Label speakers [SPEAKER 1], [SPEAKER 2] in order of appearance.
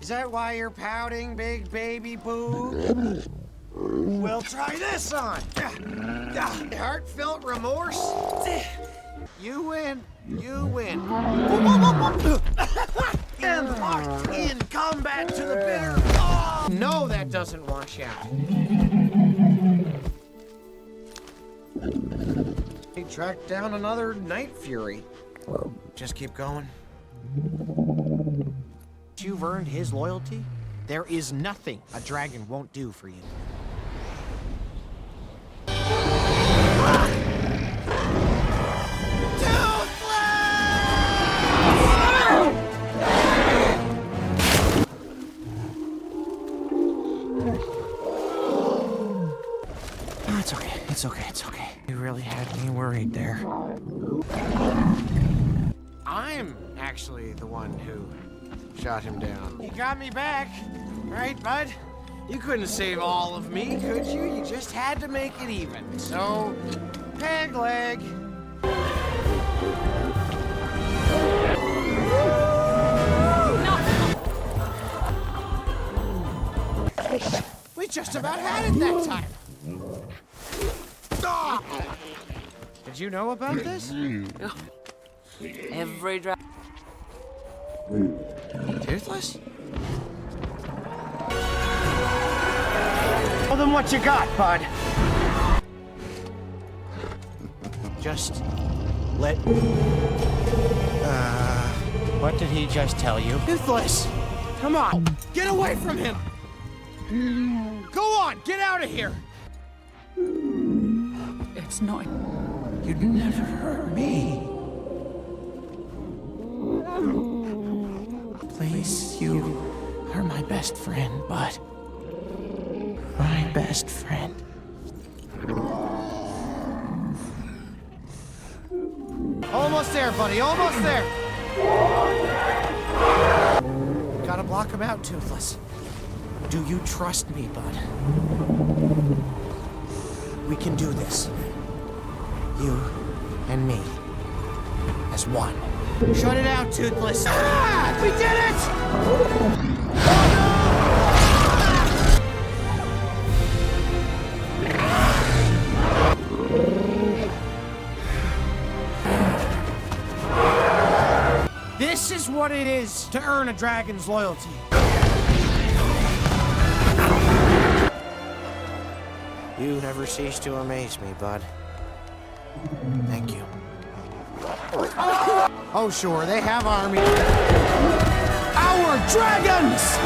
[SPEAKER 1] Is that why you're pouting, big baby boo? We'll try this on. Heartfelt remorse? You win. You win. And locked in combat to the bitter. Oh, no, that doesn't wash out. He tracked down another Night Fury. Just keep going. You've earned his loyalty. There is nothing a dragon won't do for you. It's okay, it's okay, it's okay. You really had me worried there. I'm actually the one who shot him down. You got me back, right, bud? You couldn't save all of me, could you? You just had to make it even. So, peg leg. We just about had it that time. Did you know about this?
[SPEAKER 2] Every
[SPEAKER 1] Toothless? Well, then what you got, bud? Just let... what did he just tell you? Toothless! Come on! Get away from him! Go on! Get out of here!
[SPEAKER 2] It's not...
[SPEAKER 1] You'd never hurt me. Please, you are my best friend, bud. My best friend. Almost there, buddy. Almost there. Gotta block him out, Toothless. Do you trust me, bud? We can do this. You and me. As one. Shut it out, Toothless. Ah! We did it! This is what it is to earn a dragon's loyalty. You never cease to amaze me, bud. Thank you. Oh, sure, they have armies. Our dragons!